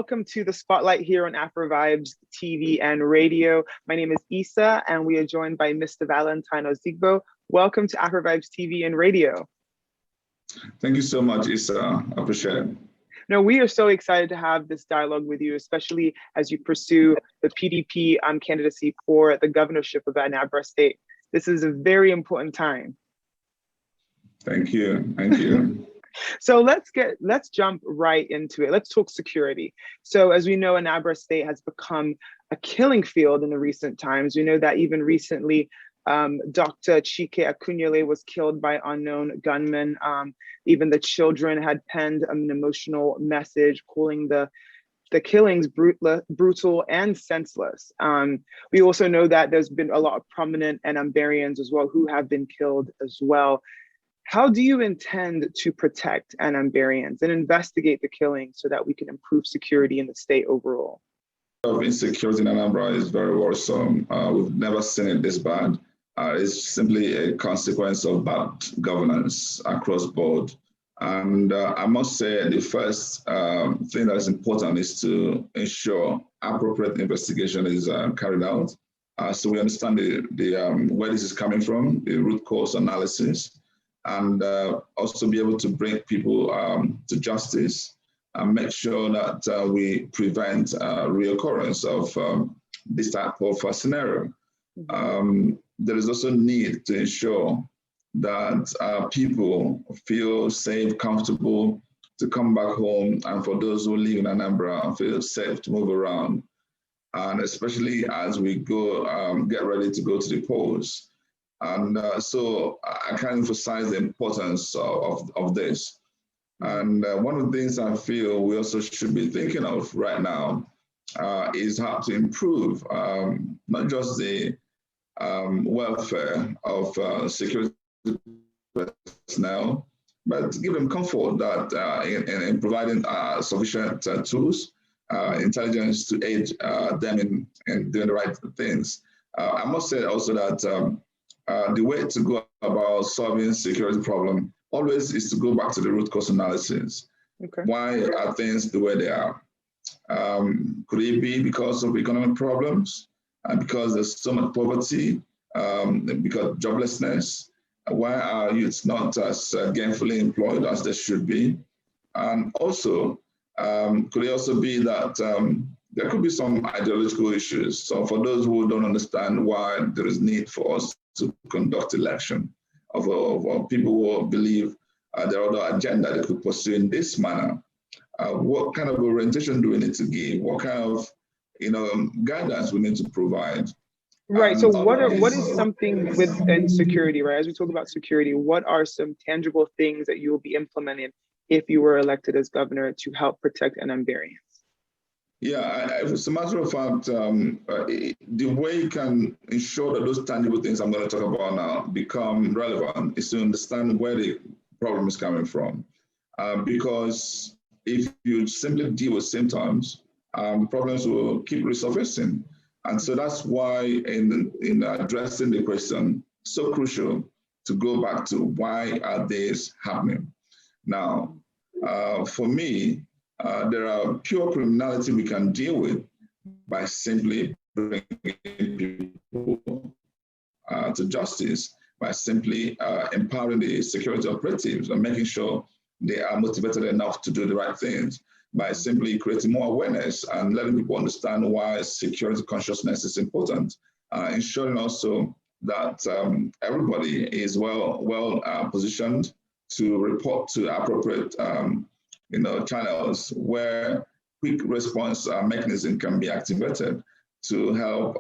welcome to the spotlight here on Afrovibes TV and Radio. My name is Issa, and we are joined by Mr. Valentine Ozigbo. Welcome to Afrovibes TV and Radio. Thank you so much, Issa. I appreciate it. No, we are so excited to have this dialogue with you, especially as you pursue the PDP candidacy for the governorship of Anambra State. This is a very important time. Thank you. Thank you. So let's jump right into it. Let's talk security. So as we know, Anambra State has become a killing field in the recent times. We know that even recently, Dr. Chike Akunyele was killed by unknown gunmen. Even the children had penned an emotional message calling the killings brutal and senseless. We also know that there's been a lot of prominent Anambarians as well who have been killed as well. How do you intend to protect Anambarians and investigate the killings so that we can improve security in the state overall? Insecurity in Anambra is very worrisome. We've never seen it this bad. It's simply a consequence of bad governance across board. And I must say the first thing that is important is to ensure appropriate investigation is carried out. So we understand where this is coming from, the root cause analysis, and also be able to bring people to justice and make sure that we prevent reoccurrence of this type of scenario. There is also need to ensure that people feel safe, comfortable to come back home, and for those who live in Anambra, feel safe to move around. And especially as we go, get ready to go to the polls. And so I can emphasize the importance of this. And one of the things I feel we also should be thinking of right now is how to improve not just the welfare of security personnel, but give them comfort that in providing sufficient tools, intelligence to aid them in doing the right things. I must say also that the way to go about solving security problem always is to go back to the root cause analysis. Okay. Why are things the way they are? Could it be because of economic problems? Because there's so much poverty, because joblessness? Why are youths not as gainfully employed as they should be? And also, could it also be that there could be some ideological issues? So for those who don't understand why there is need for us to conduct election of people who believe there are other agenda they could pursue in this manner, what kind of orientation do we need to give? What kind of guidance we need to provide? Right. So what is something within security, right? As we talk about security, what are some tangible things that you will be implementing if you were elected as governor to help protect Anambarians? Yeah, as a matter of fact, the way you can ensure that those tangible things I'm going to talk about now become relevant is to understand where the problem is coming from. Because if you simply deal with symptoms, problems will keep resurfacing. And so that's why in addressing the question, so crucial to go back to why are these happening. Now, for me, there are pure criminality we can deal with by simply bringing people to justice, by simply empowering the security operatives and making sure they are motivated enough to do the right things, by simply creating more awareness and letting people understand why security consciousness is important, ensuring also that everybody is well positioned to report to appropriate channels where quick response mechanism can be activated to help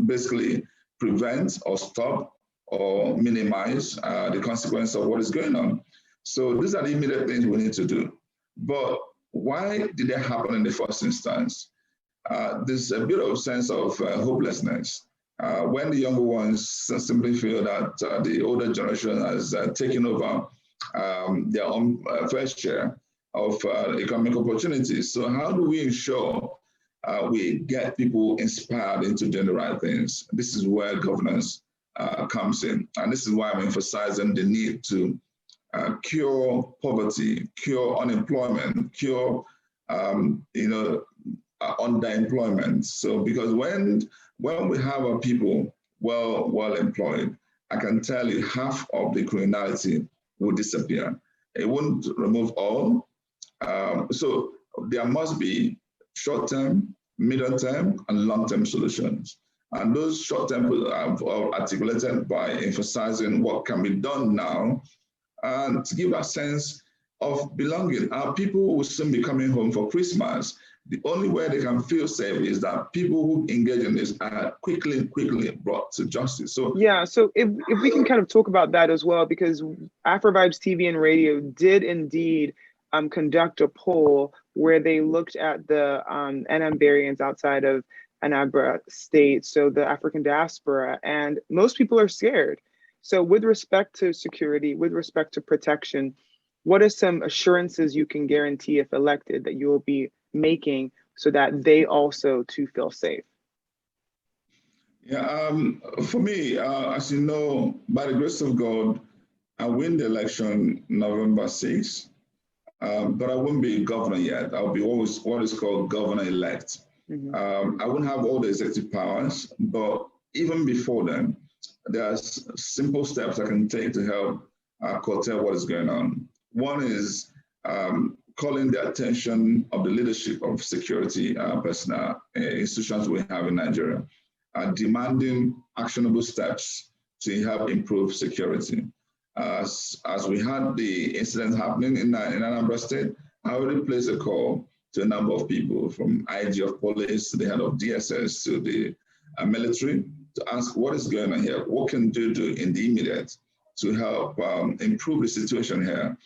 basically prevent or stop or minimize the consequence of what is going on. So these are the immediate things we need to do. But why did they happen in the first instance? There's a bit of sense of hopelessness. When the younger ones simply feel that the older generation has taken over their own fair share of economic opportunities. So how do we ensure we get people inspired into doing the right things? This is where governance comes in. And this is why I'm emphasizing the need to cure poverty, cure unemployment, cure underemployment. So because when we have our people well employed, I can tell you half of the criminality will disappear. It won't remove all. So there must be short-term, medium-term, and long-term solutions. And those short-term are articulated by emphasizing what can be done now and to give a sense of belonging. Our people will soon be coming home for Christmas. The only way they can feel safe is that people who engage in this are quickly brought to justice. So yeah, so if we can kind of talk about that as well, because Afrovibes TV and Radio did indeed conduct a poll where they looked at the Anambarians outside of Anambra state, so the African diaspora, and most people are scared. So with respect to security, with respect to protection, what are some assurances you can guarantee if elected that you will be making so that they also too feel safe? Yeah, for me, as you know, by the grace of God, I win the election November 6th, but I won't be governor yet. I'll be what is called governor-elect. I won't have all the executive powers, but even before then, there's simple steps I can take to help curtail what is going on. One is calling the attention of the leadership of security personnel institutions we have in Nigeria, demanding actionable steps to help improve security. As we had the incident happening in Anambra State, I already placed a call to a number of people, from IG of police to the head of DSS to the military, to ask what is going on here, what can you do in the immediate to help improve the situation here.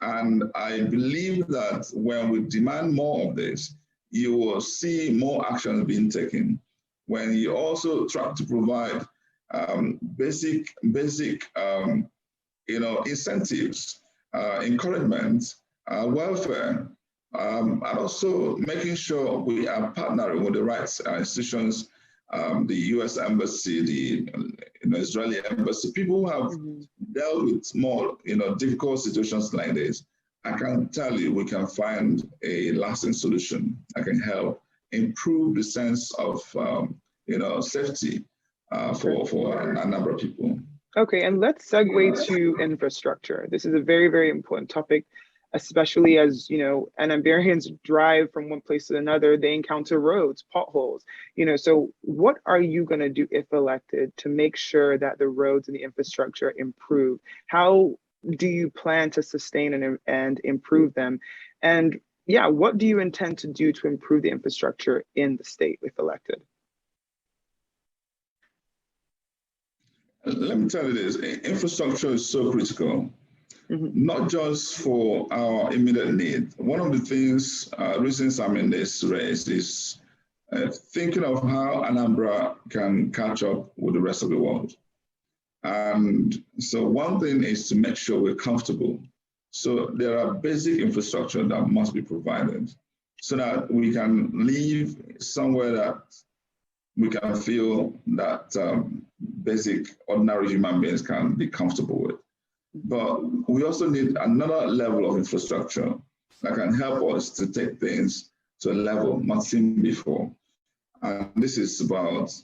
And I believe that when we demand more of this, you will see more actions being taken. When you also try to provide basic incentives, encouragement, welfare, and also making sure we are partnering with the right institutions, the U.S. Embassy, the Israeli Embassy, people who have dealt with more difficult situations like this. I can tell you we can find a lasting solution that can help improve the sense of safety for a number of people. Okay, and let's segue to infrastructure. This is a very, very important topic, especially as, Anambarians drive from one place to another, they encounter roads, potholes, so what are you going to do if elected to make sure that the roads and the infrastructure improve? How do you plan to sustain and improve them? And yeah, what do you intend to do to improve the infrastructure in the state if elected? Let me tell you this, infrastructure is so critical. Not just for our immediate need. One of the things, reasons I'm in this race is thinking of how Anambra can catch up with the rest of the world. And so one thing is to make sure we're comfortable. So there are basic infrastructure that must be provided so that we can live somewhere that we can feel that basic, ordinary human beings can be comfortable with. But we also need another level of infrastructure that can help us to take things to a level not seen before. And this is about,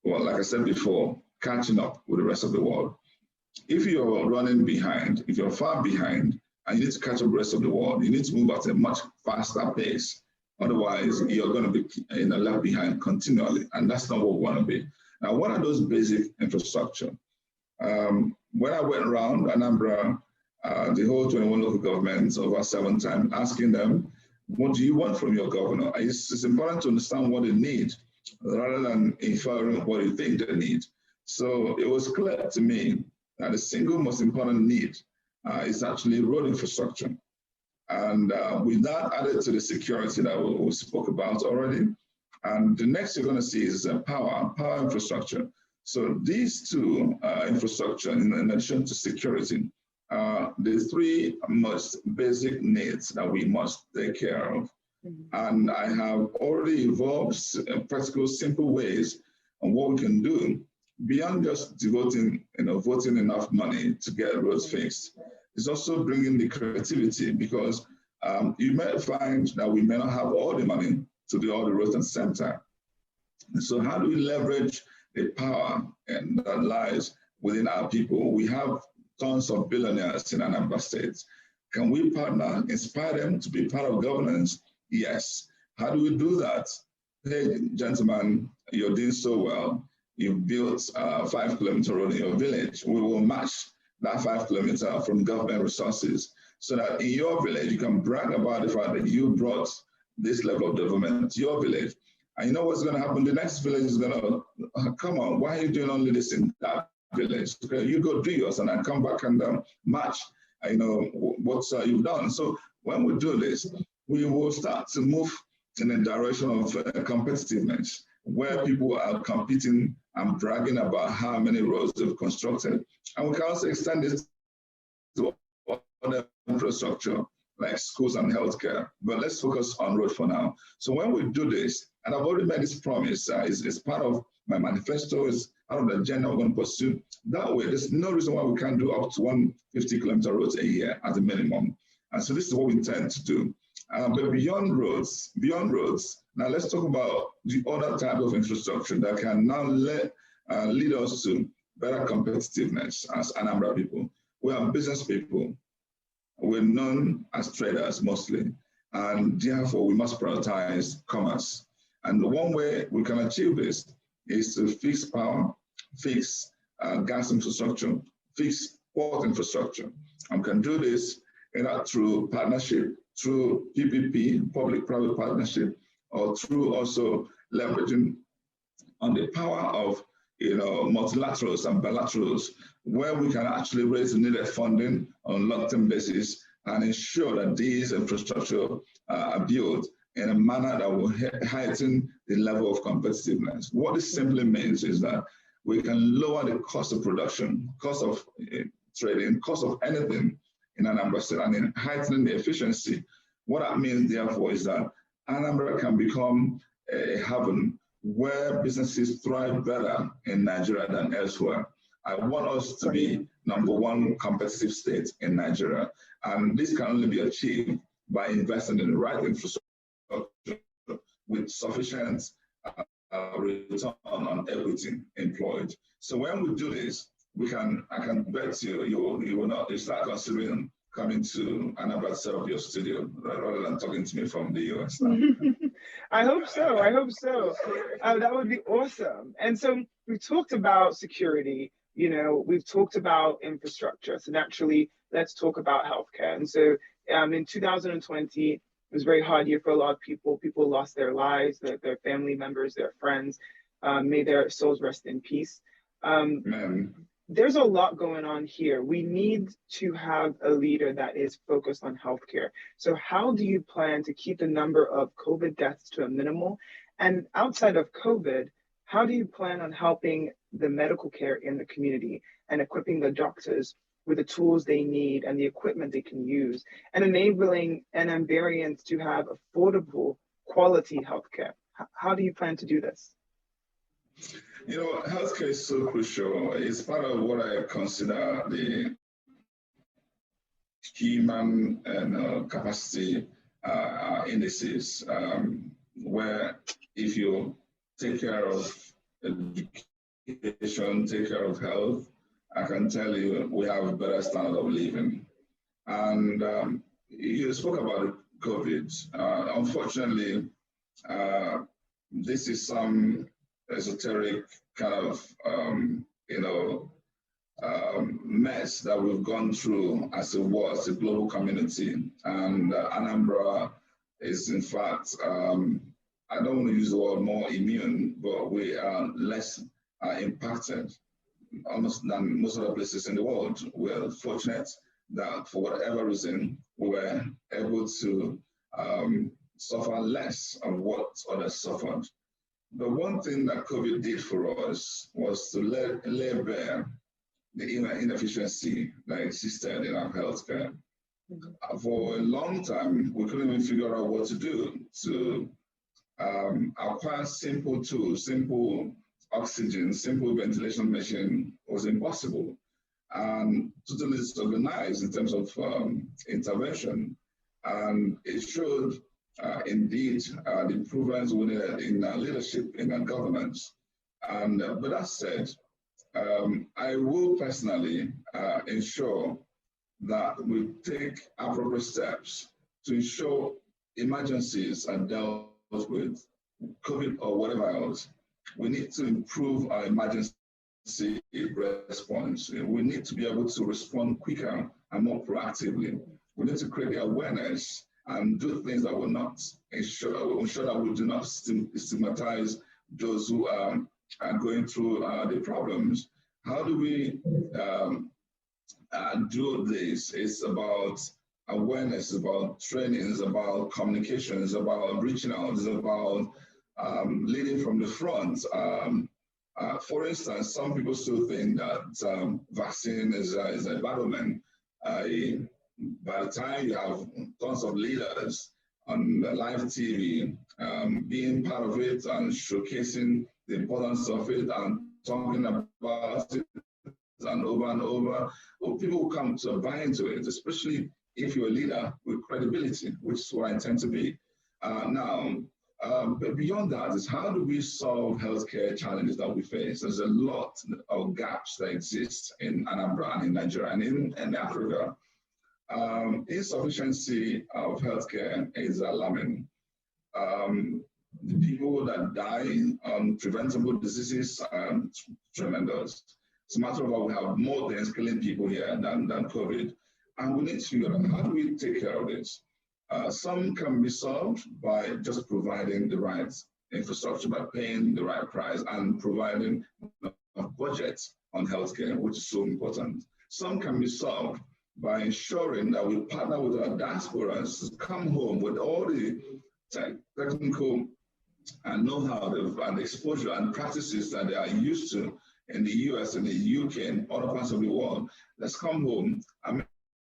well, like I said before, catching up with the rest of the world. If you're running behind, if you're far behind, and you need to catch up with the rest of the world, you need to move at a much faster pace. Otherwise, you're going to be left behind continually, and that's not what we want to be. Now, what are those basic infrastructure? When I went around Anambra, the whole 21 local governments over 7 times, asking them, what do you want from your governor? It's important to understand what they need rather than inferring what you think they need. So it was clear to me that the single most important need is actually road infrastructure. And with that added to the security that we spoke about already. And the next you're going to see is power infrastructure. So these two infrastructure, in addition to security, are the 3 most basic needs that we must take care of. And I have already evolved practical, simple ways on what we can do beyond just devoting, voting enough money to get roads fixed. It's also bringing the creativity, because you may find that we may not have all the money to do all the roads at the same time. And so how do we leverage the power that lies within our people? We have tons of billionaires in Anambra State. Can we partner, inspire them to be part of governance? Yes. How do we do that? Hey, gentlemen, you're doing so well. You've built a 5-kilometer road in your village. We will match that 5 kilometer from government resources so that in your village, you can brag about the fact that you brought this level of development to your village. And you know what's going to happen? The next village is going to, come on, why are you doing only this in that village? Okay, you go do yours and then come back and match, what you've done. So when we do this, we will start to move in a direction of competitiveness, where people are competing and bragging about how many roads they've constructed. And we can also extend this to other infrastructure like schools and healthcare. But let's focus on road for now. So when we do this, and I've already made this promise, it's part of my manifesto, it's part of the agenda we're going to pursue. That way, there's no reason why we can't do up to 150-kilometer roads a year at a minimum. And so this is what we intend to do. But beyond roads, now let's talk about the other type of infrastructure that can now lead us to better competitiveness as Anambra people. We are business people. We're known as traders mostly, and therefore we must prioritize commerce. And one way we can achieve this is to fix power, fix gas infrastructure, fix port infrastructure. And we can do this either through partnership, through PPP, public-private partnership, or through also leveraging on the power of multilaterals and bilaterals, where we can actually raise the needed funding on a long-term basis and ensure that these infrastructure are built in a manner that will heighten the level of competitiveness. What this simply means is that we can lower the cost of production, cost of trading, cost of anything in Anambra State, and in heightening the efficiency. What that means, therefore, is that Anambra can become a haven where businesses thrive better in Nigeria than elsewhere. I want us to be #1 competitive state in Nigeria, and this can only be achieved by investing in the right infrastructure with sufficient return on equity employed. So when we do this, I can bet you start considering coming to Anabra to set up your studio rather than talking to me from the US now. I hope so. That would be awesome. And so we've talked about security, we've talked about infrastructure. So naturally, let's talk about healthcare. And so in 2020, it was a very hard year for a lot of people. People lost their lives, their family members, their friends. May their souls rest in peace. There's a lot going on here. We need to have a leader that is focused on healthcare. So how do you plan to keep the number of COVID deaths to a minimal? And outside of COVID, how do you plan on helping the medical care in the community and equipping the doctors with the tools they need and the equipment they can use, and enabling Anambarians to have affordable, quality healthcare? How do you plan to do this? Healthcare is so crucial. It's part of what I consider the human capacity indices, where if you take care of education, take care of health, I can tell you we have a better standard of living. And you spoke about COVID. Unfortunately, this is some esoteric kind of, mess that we've gone through as a global community. And Anambra is, in fact, I don't want to use the word more immune, but we are less impacted almost than most other places in the world. We're fortunate that for whatever reason, we were able to suffer less of what others suffered. The one thing that COVID did for us was to lay bare the inefficiency that existed in our healthcare. For a long time, we couldn't even figure out what to do to acquire simple tools, simple oxygen, simple ventilation machine was impossible and totally disorganized in terms of intervention. And it showed indeed the improvements in leadership, in governance. And but that said, I will personally ensure that we take appropriate steps to ensure emergencies are dealt with, COVID or whatever else. We need to improve our emergency response. We need to be able to respond quicker and more proactively. We need to create the awareness and do things that will not ensure that we do not stigmatize those who are going through the problems. How do we do this? It's about awareness, it's about training, it's about communication, it's about reaching out, it's about leading from the front. For instance, some people still think that vaccine is a battlement. By the time you have tons of leaders on live TV being part of it and showcasing the importance of it and talking about it and over, well, people will come to buy into it, especially if you're a leader with credibility, which is what I intend to be. But beyond that is how do we solve healthcare challenges that we face? There's a lot of gaps that exist in Anambra and in Nigeria and in Africa. Insufficiency of healthcare is alarming. The people that die on preventable diseases are tremendous. It's a matter of we have more things killing people here than COVID. And we need to figure out how do we take care of this? Some can be solved by just providing the right infrastructure, by paying the right price and providing a budget on healthcare, which is so important. Some can be solved by ensuring that we partner with our diasporas to come home with all the technical and know-how and exposure and practices that they are used to in the US and the UK and other parts of the world. Let's come home and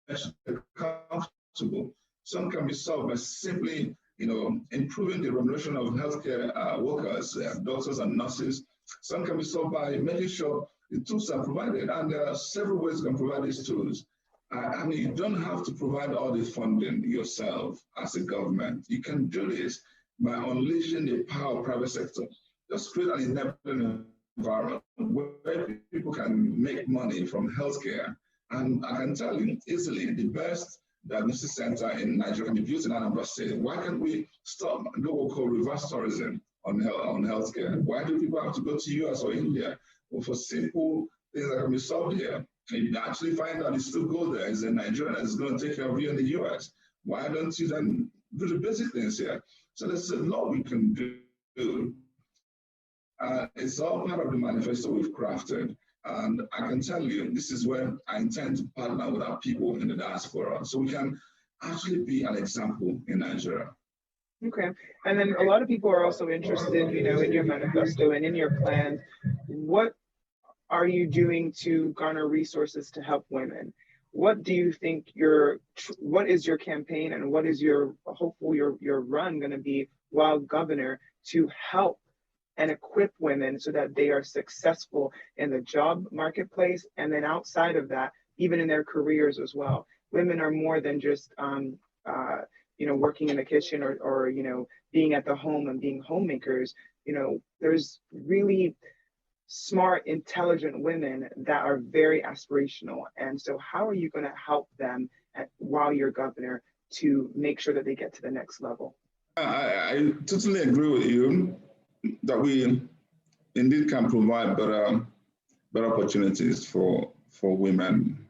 make sure comfortable. Some can be solved by simply, improving the remuneration of healthcare workers, doctors and nurses. Some can be solved by making sure the tools are provided, and there are several ways you can provide these tools. I mean, you don't have to provide all this funding yourself as a government. You can do this by unleashing the power of private sector. Just create an enabling environment where people can make money from healthcare. And I can tell you easily, the best diagnosis center in Nigeria can be built in Anambra State. Why can't we stop what we call reverse tourism on healthcare? Why do people have to go to US or India? Well, for simple things that can be solved here. You actually find out you still go there as a Nigerian that's going to take care of you in the US. Why don't you then do the basic things here? So there's a lot we can do. It's all part of the manifesto we've crafted. And I can tell you, this is where I intend to partner with our people in the diaspora so we can actually be an example in Nigeria. Okay. And then a lot of people are also interested, in your manifesto and in your plans. What are you doing to garner resources to help women? What do you think what is your campaign and what is your run going to be while governor to help and equip women so that they are successful in the job marketplace, and then outside of that, even in their careers as well? Women are more than just working in the kitchen or being at the home and being homemakers. There's really smart, intelligent women that are very aspirational. And so how are you going to help them while you're governor to make sure that they get to the next level? I totally agree with you that we indeed can provide better opportunities for women.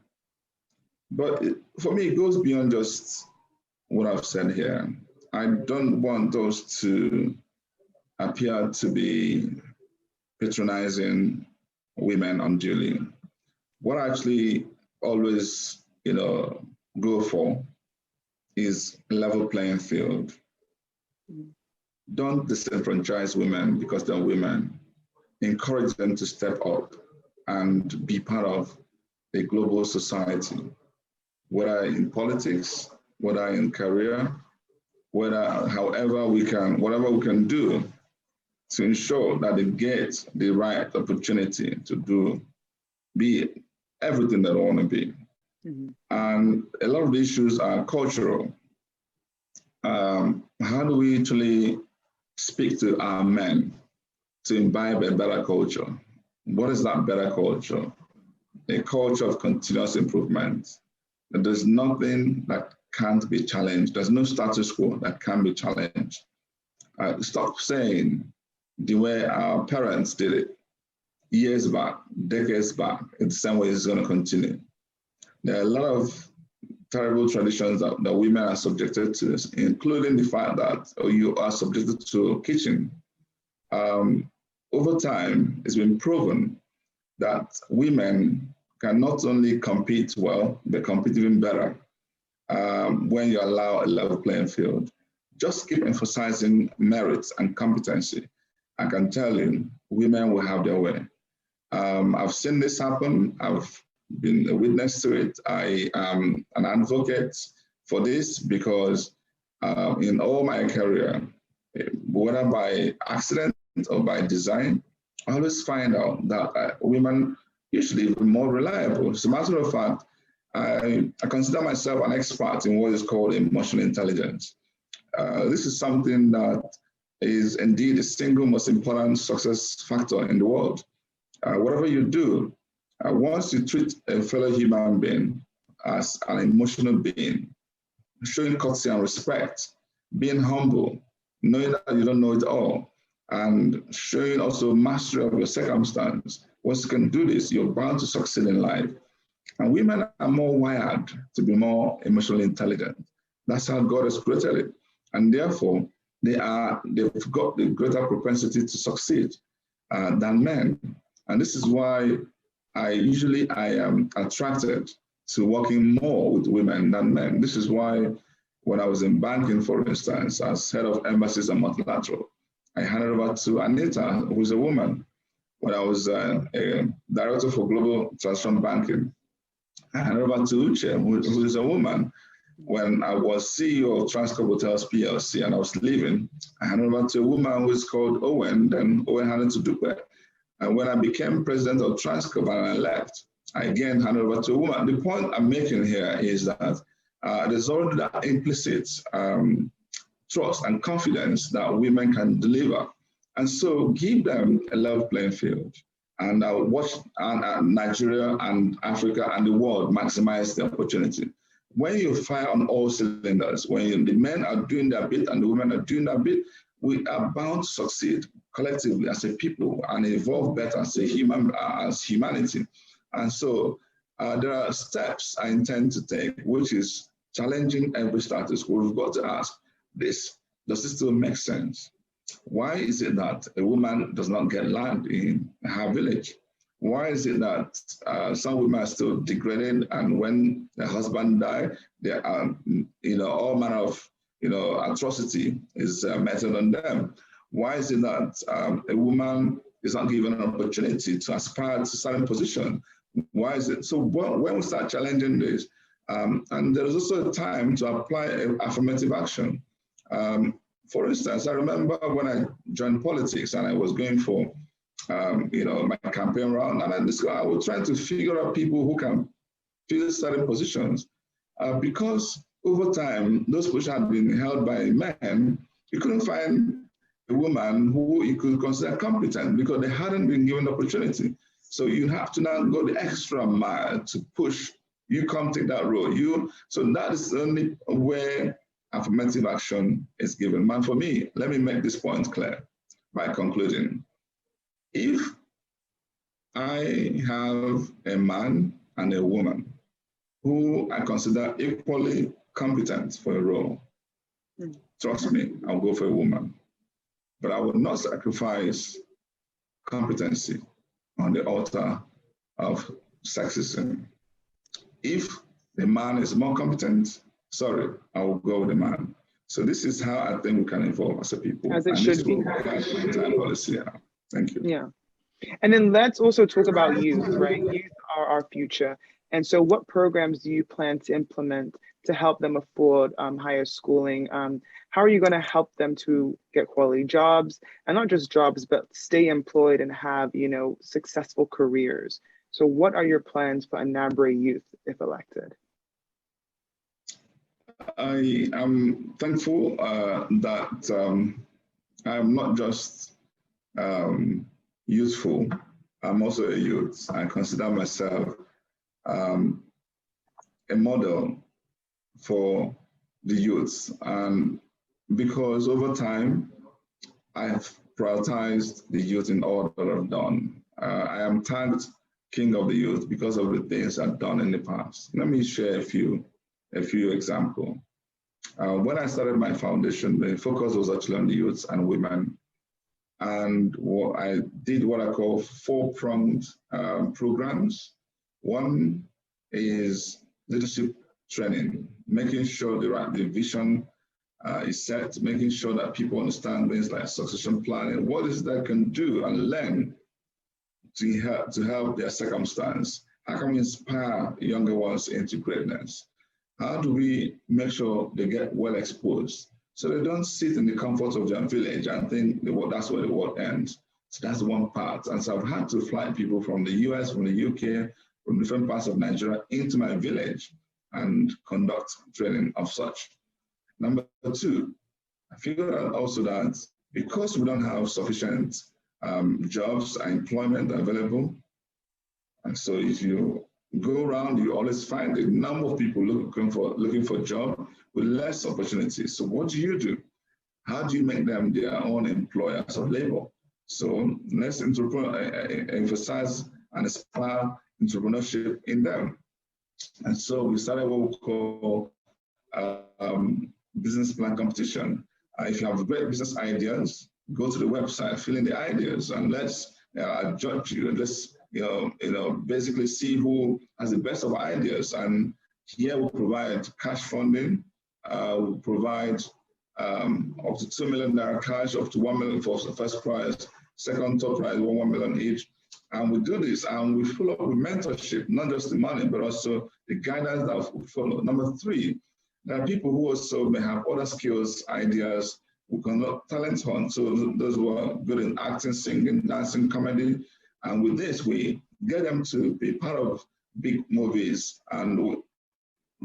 But for me, it goes beyond just what I've said here. I don't want those to appear to be patronizing women unduly. What I actually always, go for is a level playing field. Don't disenfranchise women because they're women. Encourage them to step up and be part of a global society, whether in politics, whether in career, whatever we can do to ensure that they get the right opportunity to be everything that they want to be. Mm-hmm. And a lot of the issues are cultural. how do we actually speak to our men to imbibe a better culture? What is that better culture? A culture of continuous improvement. There's nothing that can't be challenged. There's no status quo that can be challenged. Stop saying the way our parents did it years back, decades back, in the same way it's going to continue. There are a lot of terrible traditions that women are subjected to, including the fact that you are subjected to kitchen. Over time, it's been proven that women can not only compete well, they compete even better when you allow a level playing field. Just keep emphasizing merits and competency. I can tell you, women will have their way. I've seen this happen. I've been a witness to it. I am an advocate for this because in all my career, whether by accident or by design, I always find out that women usually are more reliable. As a matter of fact, I consider myself an expert in what is called emotional intelligence. This is something that is indeed the single most important success factor in the world. Whatever you do, once you treat a fellow human being as an emotional being, showing courtesy and respect, being humble, knowing that you don't know it all, and showing also mastery of your circumstance, once you can do this, you're bound to succeed in life. And women are more wired to be more emotionally intelligent. That's how God has created it. And therefore, they've got the greater propensity to succeed than men. And this is why I am attracted to working more with women than men. This is why when I was in banking, for instance, as head of embassies and multilateral, I handed over to Anita, who's a woman. When I was a director for global transition banking, I handed over to Uche, who is a woman. When I was CEO of Transcorp Hotels PLC and I was leaving, I handed over to a woman who is called Owen, then Owen handed to Dupe. And when I became president of Transcorp and I left, I again handed over to a woman. The point I'm making here is that there's already that implicit trust and confidence that women can deliver. And so give them a level playing field and watch Nigeria and Africa and the world maximize the opportunity. When you fire on all cylinders, when the men are doing their bit and the women are doing their bit, we are bound to succeed collectively as a people and evolve better as humanity. And so there are steps I intend to take, which is challenging every status quo. We've got to ask this: does this still make sense? Why is it that a woman does not get land in her village? Why is it that some women are still degraded, and when their husband dies, there are all manner of atrocity is meted on them? Why is it that a woman is not given an opportunity to aspire to certain position? Why is it? So when we start challenging this, and there is also a time to apply affirmative action. For instance, I remember when I joined politics and I was going for my campaign round, and I was trying to figure out people who can fill certain positions. Because over time, those positions had been held by men, you couldn't find a woman who you could consider competent because they hadn't been given the opportunity. So you have to now go the extra mile to push, you come take that role. So that is the only way affirmative action is given. Man, for me, let me make this point clear by concluding. If I have a man and a woman who I consider equally competent for a role, trust me, I'll go for a woman. But I will not sacrifice competency on the altar of sexism. If the man is more competent, sorry, I will go with the man. So this is how I think we can evolve as a people. As it should be. Policy. Thank you. Yeah. And then let's also talk about youth, right? Youth are our future. And so what programs do you plan to implement to help them afford higher schooling? How are you going to help them to get quality jobs, and not just jobs, but stay employed and have, successful careers? So what are your plans for Anambra youth if elected? I am thankful that I'm not just youthful, I'm also a youth. I consider myself a model for the youth, and because over time I have prioritized the youth in all that I've done. I am tagged King of the Youth because of the things I've done in the past. Let me share a few examples. When I started my foundation, the focus was actually on the youths and women. And I did what I call four-pronged programs. One is leadership training, making sure the vision is set, making sure that people understand things like succession planning, what is that can do and learn to help their circumstance. How can we inspire younger ones into greatness? How do we make sure they get well exposed so they don't sit in the comfort of their village and think that's where the world ends? So that's one part. And so I've had to fly people from the US, from the UK, from different parts of Nigeria into my village and conduct training of such. Number two, I figured out also that because we don't have sufficient jobs and employment available, and so if you go around, you always find a number of people looking for a job with less opportunities. So what do? How do you make them their own employers of labor? So let's emphasize and inspire entrepreneurship in them. And so we started what we call business plan competition. If you have great business ideas, go to the website, fill in the ideas, and let's judge you. And let's basically see who has the best of ideas. And here we provide cash funding. We provide up to 2 million naira cash, up to 1 million for the first prize, second, third prize, 1 million each. And we do this, and we follow up with mentorship, not just the money, but also the guidance that we follow. Number three, there are people who also may have other skills, ideas, who conduct talent hunt. So those who are good in acting, singing, dancing, comedy. And with this, we get them to be part of big movies and we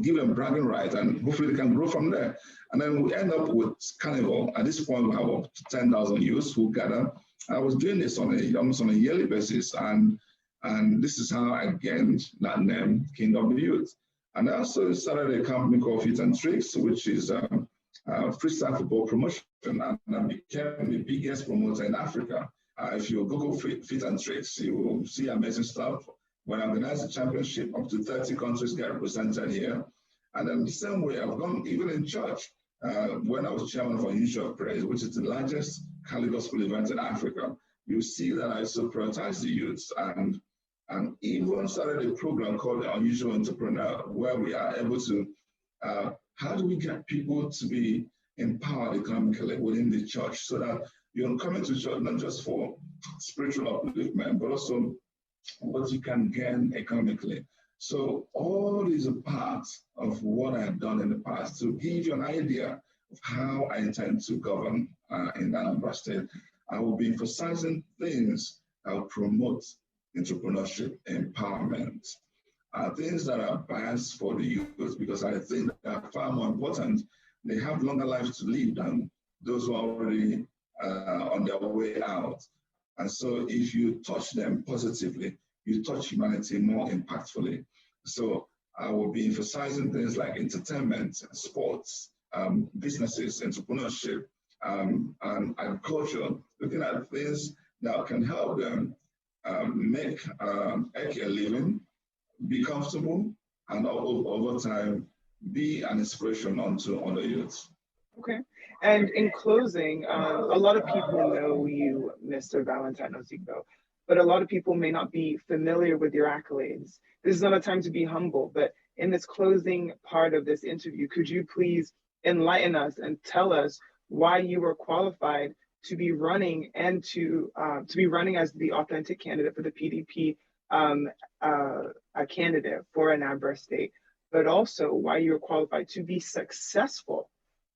give them bragging rights, and hopefully they can grow from there. And then we end up with Carnival. At this point, we have up to 10,000 youths who gather. I was doing this almost on a yearly basis, and this is how I gained that name, King of the Youth. And I also started a company called Fit and Tricks, which is freestyle football promotion, and I became the biggest promoter in Africa. If you Google Fit and Tricks, you will see amazing stuff. When I organized the championship, up to 30 countries get represented here. And then the same way, I've gone even in church, when I was chairman of Unusual Praise, which is the largest Kali Gospel event in Africa. You see that I also prioritize the youths and even started a program called the Unusual Entrepreneur, where we are able to, how do we get people to be empowered economically within the church so that you're coming to church not just for spiritual upliftment, but also what you can gain economically. So all these are parts of what I have done in the past to give you an idea of how I intend to govern in Anambra State. I will be emphasizing things that will promote entrepreneurship, empowerment, things that are biased for the youth, because I think they are far more important. They have longer lives to live than those who are already on their way out. And so if you touch them positively, you touch humanity more impactfully. So I will be emphasizing things like entertainment, sports, businesses, entrepreneurship, and agriculture, looking at things that can help them make a living, be comfortable, and over time, be an inspiration onto other youths. Okay. And in closing, a lot of people know you, Mr. Valentine Ozigbo, but a lot of people may not be familiar with your accolades. This is not a time to be humble, but in this closing part of this interview, could you please enlighten us and tell us why you were qualified to be running and to be running as the authentic candidate for the PDP candidate for Anambra State, but also why you were qualified to be successful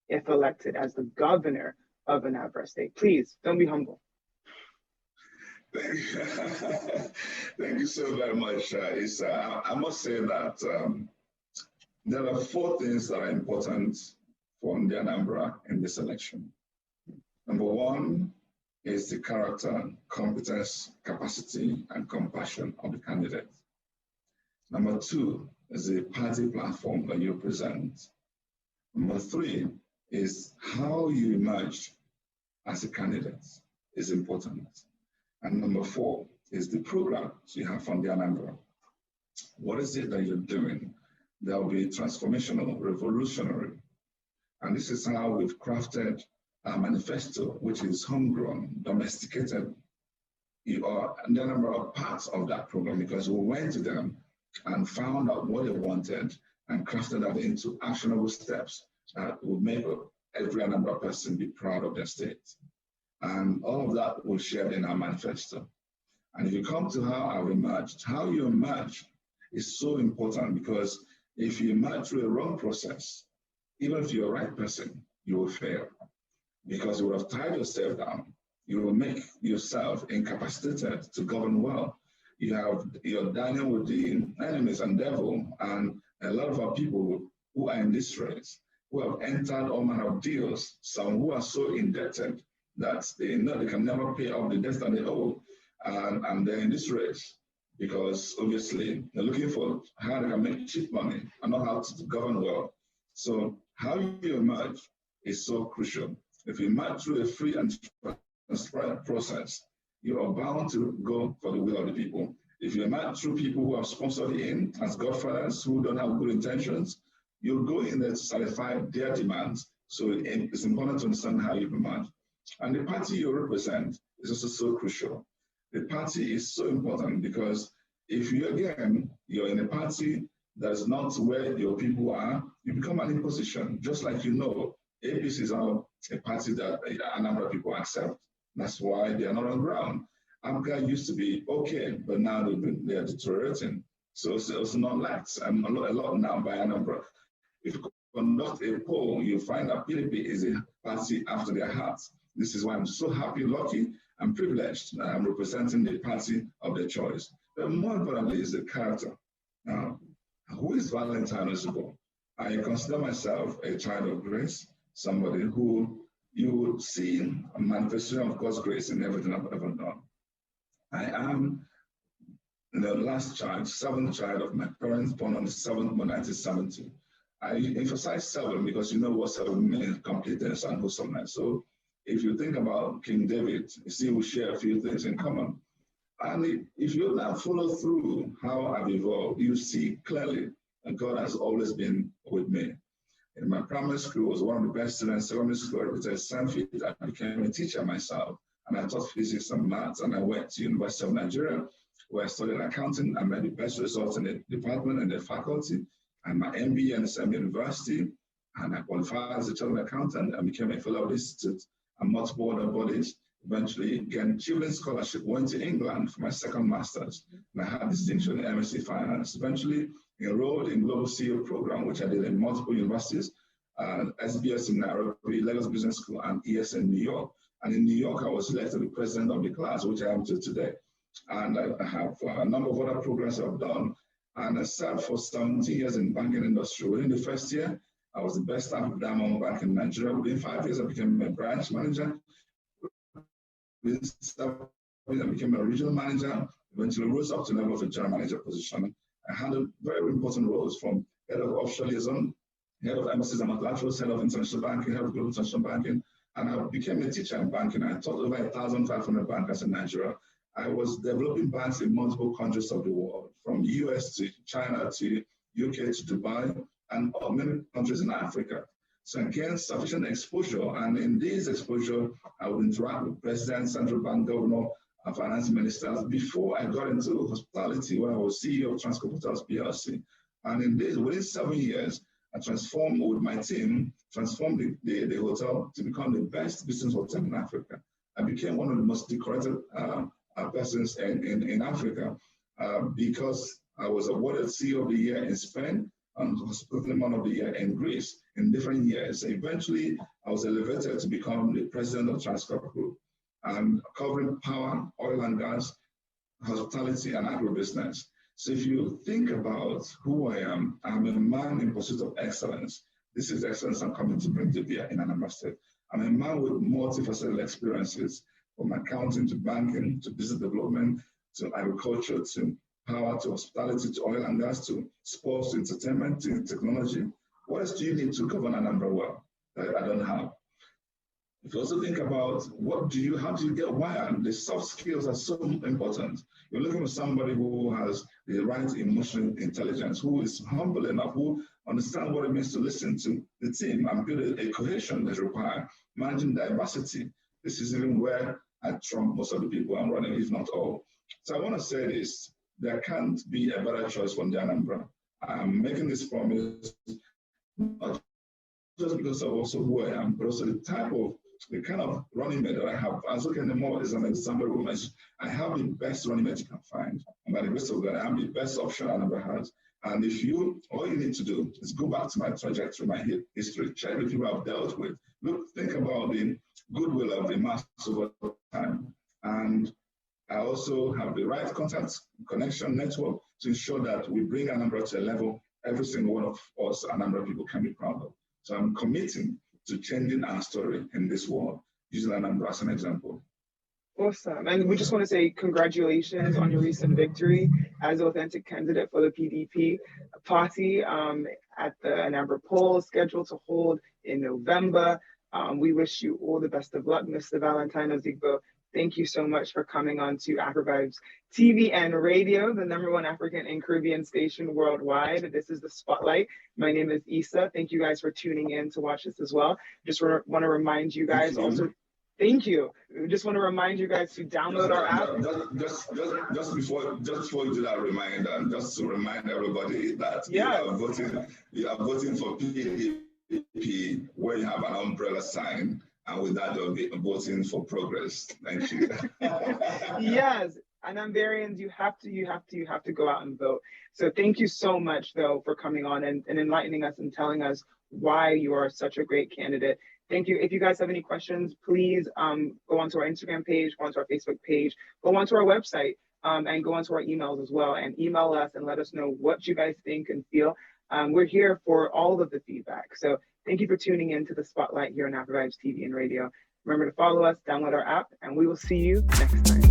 if elected as the governor of Anambra State. Please, don't be humble. Thank you so very much. I must say that There are 4 things that are important for the Anambra in this election. Number 1 is the character, competence, capacity, and compassion of the candidate. Number 2 is the party platform that you present. Number 3 is how you emerge as a candidate is important. And number 4 is the programs you have from the Anambra. What is it that you're doing that will be transformational, revolutionary? And this is how we've crafted our manifesto, which is homegrown, domesticated. You are the Anambra are parts of that program because we went to them and found out what they wanted and crafted that into actionable steps that would make every Anambra person be proud of their state. And all of that was shared in our manifesto. And if you come to how I've emerged, how you emerge is so important, because if you emerge through a wrong process, even if you're a right person, you will fail, because you will have tied yourself down. You will make yourself incapacitated to govern well. You're dining with the enemies and devil, and a lot of our people who are in this race, who have entered all manner of deals, some who are so indebted that they know they can never pay off the debts that they owe, and they're in this race because obviously they're looking for how they can make cheap money and not how to govern well. So how you emerge is so crucial. If you emerge through a free and transparent process, you are bound to go for the will of the people. If you emerge through people who have sponsored you in as godfathers who don't have good intentions, you'll go in there to satisfy their demands. So it's important to understand how you emerge. And the party you represent is also so crucial. The party is so important because if you're in a party that's not where your people are, you become an imposition. Just like APC is a party that Anambra people accept. That's why they are not on ground. AMCA used to be okay, but now they are deteriorating. So it's also not liked, and a lot now by Anambra. If you conduct a poll, you find that PDP is a party after their hearts. This is why I'm so happy, lucky, and privileged that I'm representing the party of their choice. But more importantly is the character. Now, who is Valentine Ozigbo? I consider myself a child of grace, somebody who you would see a manifestation of God's grace in everything I've ever done. I am the last child, 7th child of my parents, born on the 7th of 1970. I emphasize 7 because you know what 7 means, completeness and wholesomeness. So if you think about King David, you see we share a few things in common. And if you now follow through how I've evolved, you see clearly that God has always been with me. In my primary school, I was one of the best students. Secondary school, I repeated Sanford. I became a teacher myself, and I taught physics and maths. And I went to University of Nigeria, where I studied accounting. I made the best results in the department and the faculty, and my MBA in the same university. And I qualified as a chartered accountant and became a fellow of the institute and multiple other bodies. Eventually, again, Children's Scholarship, went to England for my second master's, and I had distinction in MSc Finance. Eventually, enrolled in Global CEO program, which I did in multiple universities, SBS in Nairobi, Lagos Business School, and ES in New York. And in New York, I was elected the president of the class, which I am to today. And I have a number of other programs I've done. And I served for 17 years in the banking industry. Within the first year, I was the best staff of Diamond Bank in Nigeria. Within 5 years, I became a branch manager. Within 7 years, I became a regional manager. Eventually rose up to the level of a general manager position. I handled very important roles from head of offshore liaison, head of embassies and multilaterals, head of international banking, head of global international banking, and I became a teacher in banking. I taught over 1,500 bankers in Nigeria. I was developing banks in multiple countries of the world, from US to China to UK to Dubai, and many countries in Africa. So I gained sufficient exposure, and in this exposure, I would interact with presidents, central bank governor, and finance ministers before I got into hospitality, where I was CEO of Transcorp Hotels PLC. And in this, within 7 years, I transformed with my team, transformed the hotel to become the best business hotel in Africa. I became one of the most decorated persons in Africa because I was awarded CEO of the Year in Spain and Hospitality Man of the Year in Greece in different years. Eventually, I was elevated to become the president of Transcorp Group, and covering power, oil and gas, hospitality, and agribusiness. So if you think about who I am, I'm a man in pursuit of excellence. This is excellence I'm coming to bring to bear in Anambra State. I'm a man with multifaceted experiences, from accounting to banking to business development to agriculture to power to hospitality to oil and gas to sports to entertainment to technology. What else do you need to govern Anambra well that I don't have? If you also think about how do you get wired? The soft skills are so important. You're looking for somebody who has the right emotional intelligence, who is humble enough, who understands what it means to listen to the team and build a cohesion that's required. Managing diversity. This is even where I trump most of the people I'm running, if not all. So I want to say this, there can't be a better choice from the Anambra. I'm making this promise, not just because of also who I am, but also the kind of running mate that I have. As looking at more as an example woman, I have the best running mate you can find. And by the grace of God, I'm the best option Anambra has. And all you need to do is go back to my trajectory, my history, check the people I've dealt with. Look, think about the goodwill of the mass over time. And I also have the right contacts, connection, network to ensure that we bring Anambra to a level every single one of us Anambra people can be proud of. So I'm committing to changing our story in this world, using Anambra as an example. Awesome. And we just want to say congratulations on your recent victory as an authentic candidate for the PDP party at the Anambra poll scheduled to hold in November. We wish you all the best of luck, Mr. Valentine Ozigbo. Thank you so much for coming on to Afrovibes TV and Radio, the #1 African and Caribbean station worldwide. This is The Spotlight. My name is Issa. Thank you guys for tuning in to watch this as well. Just want to remind you guys also. Thank you. We just want to remind you guys to download our app. Just before you do that reminder, just to remind everybody that you are voting for PDP where you have an umbrella sign. And with that, you'll be voting for progress. Thank you. Yes, Anambarians, you have to go out and vote. So thank you so much, though, for coming on and enlightening us and telling us why you are such a great candidate. Thank you. If you guys have any questions, please go onto our Instagram page, go onto our Facebook page, go onto our website, and go onto our emails as well, and email us and let us know what you guys think and feel. We're here for all of the feedback. So thank you for tuning in to The Spotlight here on Afrovibes TV and Radio. Remember to follow us, download our app, and we will see you next time.